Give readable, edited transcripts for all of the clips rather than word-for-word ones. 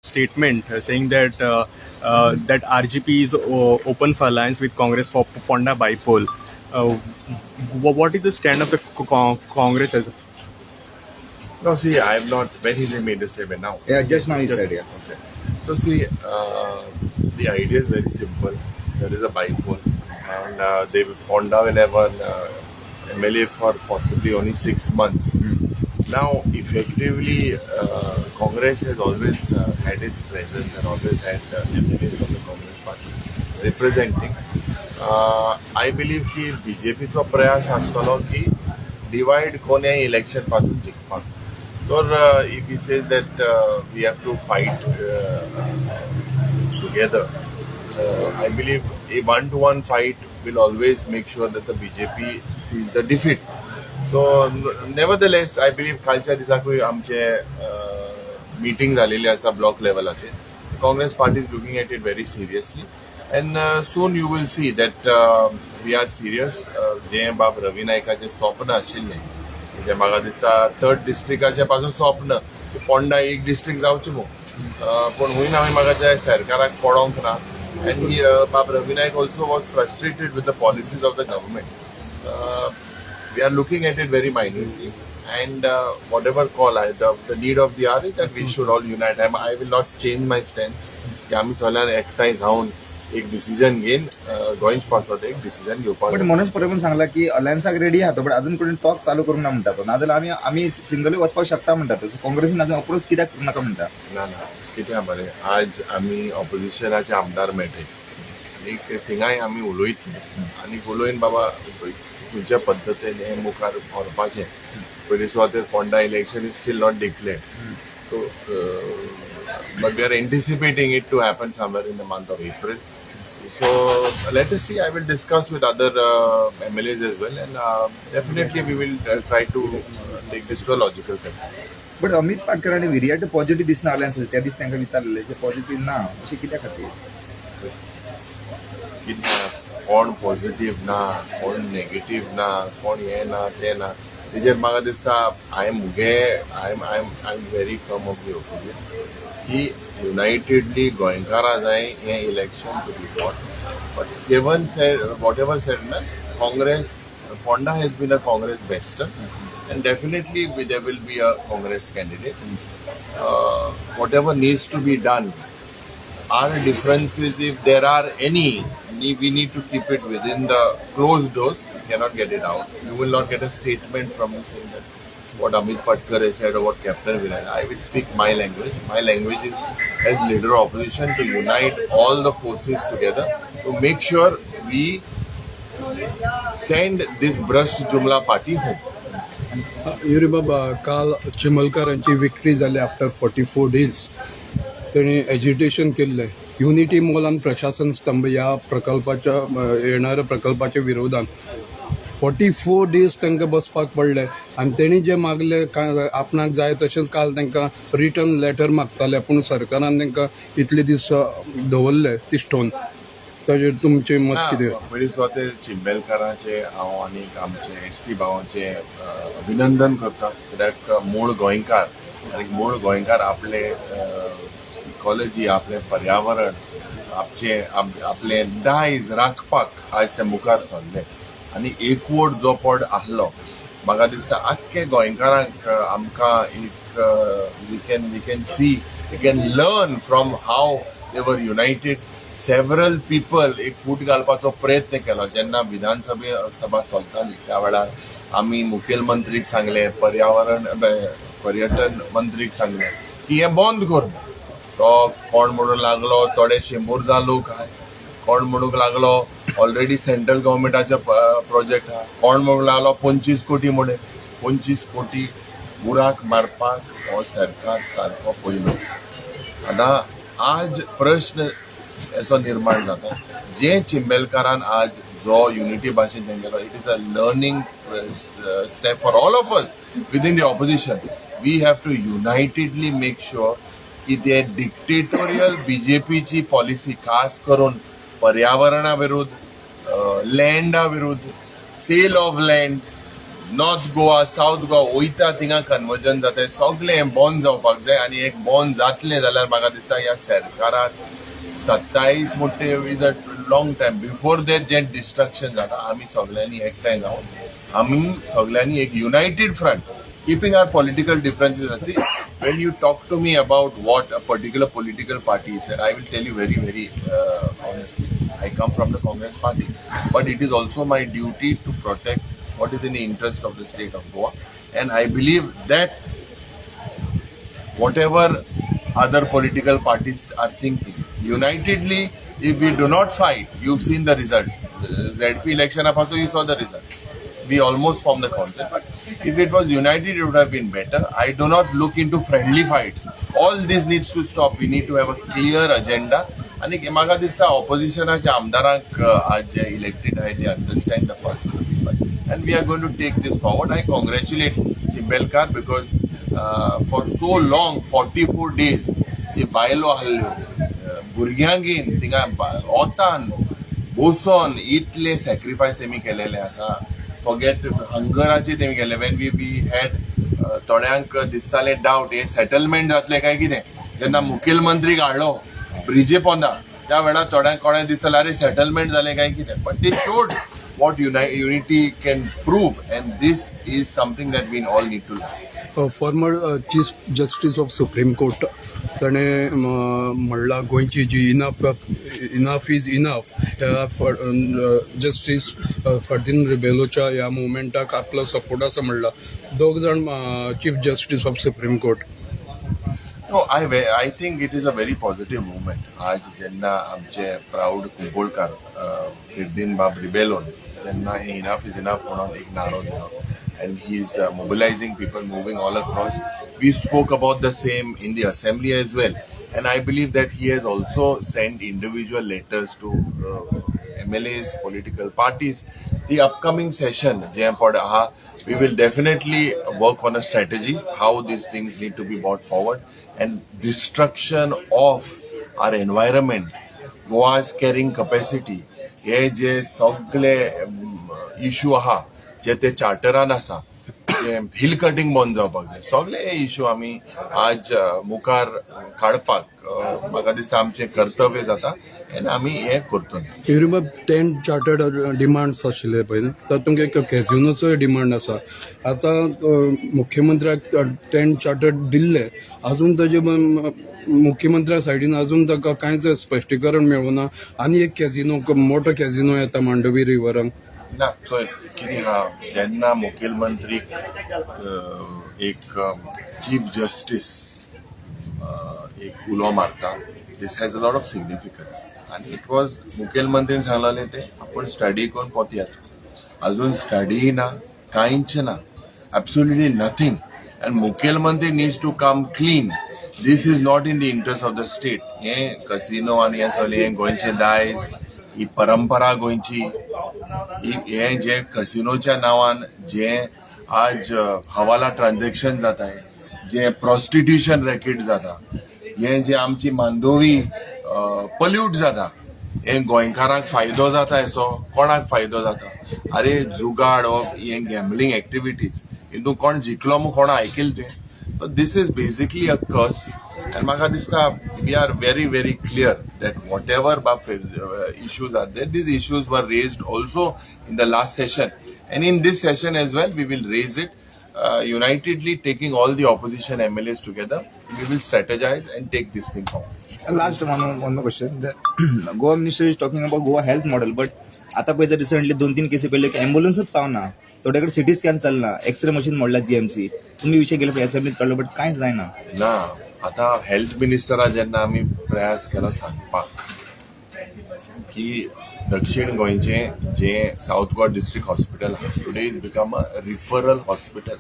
statement saying that that RGP is open for alliance with Congress for Ponda Bipole. Uh, what is the stand of the Congress as? No, see, I'm not. When he made the statement now. Yeah, just now he said, yeah. Okay. So see, the idea is very simple. There is a bipole, and they Honda will have an MLA for possibly only 6 months. Now, effectively, Congress has always had its presence and always had MLAs of the Congress party representing. I believe की BJPचा प्रयास असतो की divide कोणी election पासून जिंकपाक. तर if he says that we have to fight together, I believe a one-to-one fight will always make sure that the BJP sees the defeat. So nevertheless, I believe कालच्या दिसाकूय आमचे meeting झालेली आसा block लेवलाचेर. Congress party is looking at it very seriously, and soon you will see that we are serious. जे बाब रवी नायकाचे स्वप्न आशिल्ले, जे म्हाका दिसता 3rd डिस्ट्रिक्टाचे पासून स्वप्न की पोंडा एक डिस्ट्रिक्ट जावचें मू, पण हुंय हांवें म्हाका त्या सरकाराक पडोवंक ना. And बाब Ravi Naik also was frustrated with the policies of the government. We are looking at it very minutely, and whatever call the need of the hour is that we should all unite. I will not change my stance की आमी सगळ्यांनी एकठांय जावन एक decision घेवन गोंयच पासत एक decision घेवपाक. पण मनोज परब पण सांगला की अलायन्साक रेडी आहात, पण अजून कोणी टॉक चालू करूंक ना म्हणटा तो. नाजाल्यार आमी सिंगली वचपाक शकता म्हणटा तो. काँग्रेसीन अजून अप्रोच कित्याक नाका म्हणटा. ना कितें बरें, आज आमी ऑपोजिशनाचे आमदार मेळटे आनी थिंगाय आमी उलयतले आनी उलयन बाबा खंयच्या पद्दतीन हें मुखार व्हरपाचें. पयलीं सुवातेर Ponda election is still not declared, so but we are anticipating it to happen somewhere in the month of April. So let us see. I will discuss with other MLAs as well, and definitely we will try to take this to a logical conclusion. But Amit Patkar आणि विरियाट positive दिसना alliance. त्या दिस तांकां विचारलेले जे positive ना अशें कित्या खातीर. कोण पॉझिटिव्ह ना, कोण नेगेटिव्ह ना, कोण हे ना ते ना, तेजेर म्हाका दिसता I am very firm of the opinion की युनायटेडली गोंयकारां जाय हें election to be fought. But given said whatever said na, Congress Ponda has been a Congress bester, and definitely there will be a Congress candidate. Whatever needs to be done, our differences, if there are any, we need to keep it within the closed doors. We cannot get it out. You will not get a statement from me saying that what Amit Patkar has said or what Captain Viral. I will speak my language. My language is as leader of opposition to unite all the forces together to make sure we send this brushed Jumla party home. Yuri बाबा, काल चिमलकर यांची victory जाली after 44 days. त्यांनी agitation केल्लें unity mall आणि प्रशासन स्तंभ या प्रकल्पाच्या येणाऱ्या प्रकल्पाच्या विरोधात 44 days तांकां बसपाक पडले. आणि तेणी जे मागले आपणाक जाय तशेंच काल तांकां रिटर्न लेटर मागताले, पूण सरकारान तांकां इतले दीस दवरले तिश्ठोवन. ताजेर तुमचें मत कितें. पयलीं सुवातेर चिंबेलकारांचे हांव आनीक आमचे एसटी भावांचे अभिनंदन करता, कित्याक मूळ गोंयकार आनी मूळ गोंयकार आपले इकॉलॉजी, आपले पर्यावरण, आपले दायज राखपाक आज ते मुखार सरले. आनी एकवट जो पड आहलो, म्हाका दिसता आख्खे गोंयकारांक आमकां एक वी कॅन लर्न फ्रॉम हाव दे वर युनायटेड. सेव्हरल पीपल एक फूट घालपाचो प्रयत्न केलो. जेन्ना विधानसभा चलताली त्या वेळार आमी मुखेलमंत्रीक सांगले, पर्यटन मंत्रीक सांगले की हें बंद कर. तो कोण म्हणूंक लागलो थोडे 100 लोक आहाय, कोण म्हणूंक लागलो ऑलरेडी सेंट्रल गव्हर्मेंटाचे प्रोजेक्ट आहा, कोण म्हणूंक लागलो 25 कोटी म्हणून. 25 कोटी बुराक मारपाक हो सरकार सारको पयलो. आतां आज प्रश्न असो निर्माण जाता, जे चिंबेलकारान आज जो युनिटी भाशेन केलो, it is a learning step for all of us within the opposition. We have to unitedly make sure की ते डिक्टेटोरियल बीजेपीची पॉलिसी, खास करून पर्यावरणा विरुद्ध, लँडा विरुद्ध, sale of land, north Goa south Goa वयता थिंगा कन्वर्जन जाता सगळे हें बंद जावपाक जाय आनी एक बंद जातलें जाल्यार म्हाका दिसता ह्या सरकाराक 27 मोठे is a long time before that जे डिस्ट्रक्शन जाता आमी सगळ्यांनी एकठांय जावन आमी सगळ्यांनी एक United front keeping our political differences. See, when you talk to me about what a particular political party said, I will tell you very, very honestly. I come from the Congress party, but it is also my duty to protect what is in the interest of the state of Goa. And I believe that whatever other political parties are thinking, unitedly, if we do not fight, you've seen the result. ZP election of also you saw the result. We almost formed the concept, but if it was united, it would have been better. I do not look into friendly fights. All this needs to stop. We need to have a clear agenda. आणि म्हाका दिसता ऑपोजिशनाच्या आमदारांक आज जे elected आहे ते understand the pulse of the people and we are going to take this forward. I congratulate Chimbelkar because for so long 44 days ते बायलो आहल्ल्यो भुरग्यांगेन थिंगा ओतान बसून इतले सॅक्रिफायस तेमी केलेले आसा. फॉरगेट हंगराचे तेमी केले. वेन वी हॅड थोड्यांक दिसताले डावट हे सेटलमेंट जातले काय कितें. जेन्ना मुखेलमंत्रीक हाडलो ब्रिजे पोंदा त्या वेळार थोड्यांक कोणें दिसतालें अरे सेटलमेंट जालें काय कितें. But they showed what unity can prove, and this is something that we all need to learn. Former chief justice of supreme court ताणें म्हणलां गोंयची जी enough is enough justice Ferdino रिबेलोच्या ह्या मुवमेंटाक आपलो सपोर्ट आसा म्हणला. दोग जाण chief justice of supreme court. No, I think it is a very positive movement. आज जेन्ना आमचे प्राऊड कुंकोळकार फिर्दीन बाब रिबेलोन जेन्ना इनफ इज इनफ म्हणून एक नारो दिलो and he is mobilizing people moving all across. We spoke about the same in the assembly as well, and I believe that he has also sent individual letters to MLAs, political parties. The upcoming session, we will definitely work on a strategy how these things need to be brought forward, and destruction of our environment, Goa's carrying capacity, हे जे सगळे issue आहा जे ते चार्टरान आसा जे hill cutting बंद जावपाक जाय सगळे इश्यू आमी आज मुखार काडपाक म्हाका दिसता आमचें कर्तव्य जाता आनी आमी हें करतले. You remember 10 चार्टर्ड डिमांड्स आशिल्ले पळय तातूंत एक कॅझिनोचोय डिमांड आसा. आतां मुख्यमंत्र्याक 10 चार्टर्ड दिल्ले अजून ताजे मुख्यमंत्र्या सायडीन अजून ताका कांयच स्पश्टीकरण मेळूना. आनी एक कॅझिनो मोठो कॅझिनो येता मांडवी रिवरान. ना चोय कितें आहा जेन्ना मुखेलमंत्रीक एक चीफ जस्टीस एक उलो मारता this has a lot of significance. आनी इट वॉज मुखेलमंत्रीन सांगलेलें ते आपण स्टडी करून पोतयात. अजून स्टडी ना कांयच ना एब्सोल्युटली नथिंग. अँड मुखेलमंत्री needs to come clean. This is not in the interest of the state. हे कसिनो आनी हें सगळें हें गोंयचें दायज ही परंपरा गोंयची. हे जे कसिनोच्या नांवान जे आज हवाला ट्रान्झॅक्शन जाताय जे प्रॉस्टिट्यूशन रॅकेट जाता हे जे आमची मांदोवी पल्यूट जाता हे गोंयकारांक फायदो जाता हेचो कोणाक फायदो जाता. अरे जुगाड हे गॅम्बलिंग एक्टिविटीज हितून कोण जिखलो म्हूण कोणा आयकले तुवें. So this is basically a curse, and म्हाका दिसता we are very very clear that whatever issues are there, these issues were raised also in the last session, and in this session as well we will raise it unitedly, taking all the opposition MLAs together. We will strategize and take this thing forward. Last one more question. The Goa minister is talking about Goa health model, but आता पळय recently 2-3 केसी पडले की ॲम्ब्युलन्सच पावना. थोड्याकडे CT scan चालना x ray machine मोडला GMC. तुम्ही विषय गेले असेंब्लीत काढलो बट कांयच जायना. ना आता हेल्थ मिनिस्टरा जेन्ना आमी प्रयास केलो सांगपाक की दक्षिण गोंयचे जे South Goa district hospital today is become a referral hospital.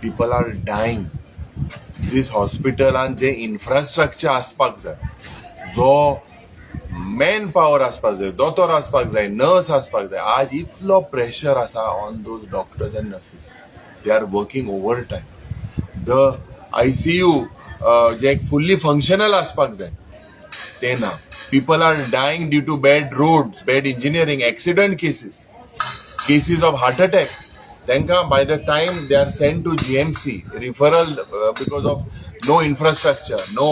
People are dying. This हॉस्पिटलान जे इन्फ्रास्ट्रक्चर आसपाक जाय जो मॅन पॉवर आसपाक जाय दोतोर आसपाक जाय नर्स आसपाक जाय आज इतलो प्रेशर आसा on those doctors and nurses. They are working overtime. The ICU जे फुल्ली फंक्शनल आसपाक जाय ते ना. People are dying due to bad roads bad engineering accident cases of heart attack. Then by the time they are sent to GMC, referral because of no infrastructure, no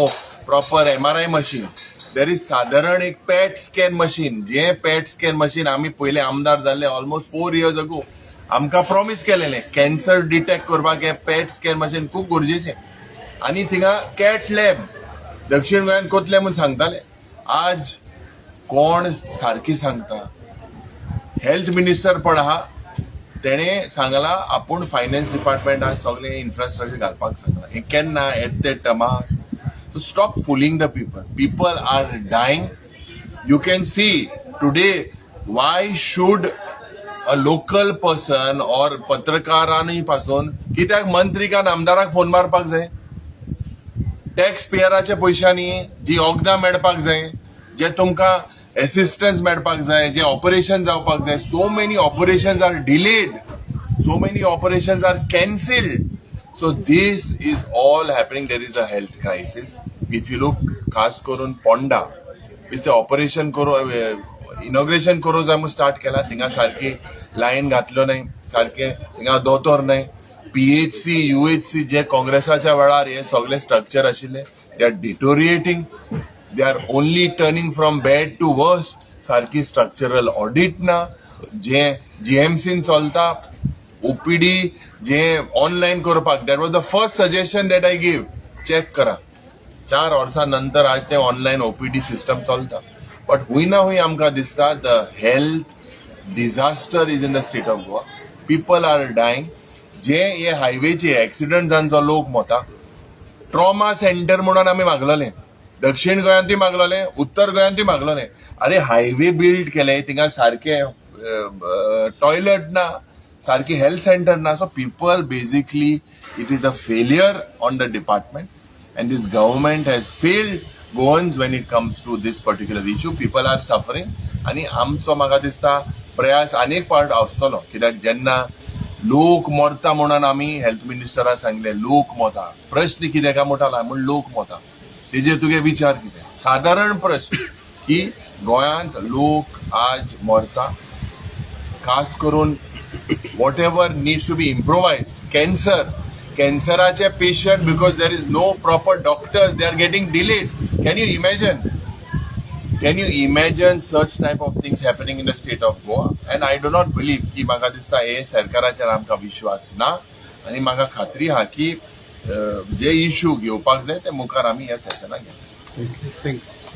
proper MRI machine, there is साधारण एक PET scan machine. जे PET scan machine आम्ही पहिले आमदार झाले almost 4 years ago. आमकां promise केलेले cancer detect करपाक हे PET scan machine खूप गरजेचे. आणि थिंगा कॅट लॅब दक्षिण गोंयान कोतले म्हणून सांगताले. आज कोण सारखी सांगता? हेल्थ मिनिस्टर पण आहा, तेणे सांगला आपूण फायनान्स डिपार्टमेंटाक सगळे इन्फ्रास्ट्रक्चर घालपाक सांगला. हे केन्ना at the Tamar. So stop fooling the people. People are dying. You can see today why should a local person or पत्रकारांनी पासून कित्याक मंत्रीकान आमदाराक फोन मारपाक जाय? टॅक्स पेयराच्या पयशांनी जी वखदां मेळपाक जाय, जे तुमकां असिस्टन्स मेळपाक जाय, जे ऑपरेशन जावपाक जाय, so many operations are delayed, so many operations are cancelled. So this is all happening. There is a health crisis. If you look, खास करून पोंडा, ते ऑपरेशन इनॉग्रेशन करू जाय म्हणून स्टार्ट केला. थिंगा सारकी लायन घातलो नाही, सारखे थिंगा दोतोर नाही. PHC, UHC जे काँग्रेसाच्या वेळार हे सगळे स्ट्रक्चर आशिल्ले, they are deteriorating. They are only turning from bad to worse. सारकी स्ट्रक्चरल ऑडिट ना. जे GMCन चलता OPD जे ऑनलाईन करपाक, that was the first suggestion that I give. Check करा, 4 वर्सां नंतर आज ते ऑनलाईन OPD सिस्टम चलता. बट हुंय ना हुंय आमकां दिसता the health disaster is in the state of Goa. People are dying. जे हे हायवेचे एक्सिडंट जावन जो लोक मरता, ट्रॉमा सेंटर म्हणून आमी मागलेले. दक्षिण गोंयांतूय मागलेले, उत्तर गोंयांतूय मागलेले. अरे हायवे बिल्ड केले, थिंगा सारखे टॉयलेट ना, सारखी हेल्थ सेंटर ना. So people basically it is the failure on the department and this government has failed Goans when it comes to this particular issue. People are suffering. आणि आमचो म्हाका दिसता प्रयास अनेक पार्ट आसतलो. कित्याक जेन्ना लोक मरता म्हणून आमी हेल्थ मिनिस्टराक सांगले लोक मरता, प्रश्न कितें काय मोठाला म्हण लोक मरता, तेजेर तुगे विचार कितें? साधारण प्रश्न की गोंयांत लोक आज मरता, खास करून whatever needs to be improvised. कॅन्सराचे patient because there is no proper doctors, they are getting delayed. Can you imagine? Can you imagine such type of things happening in the state of Goa? And I do not believe की म्हाका दिसता हे सरकाराचेर आमकां विश्वास ना. आनी म्हाका खात्री आहा की जे इश्यू घेवपाक जाय ते मुखार आमी ह्या सेशनाक घेतले. थँक्यू.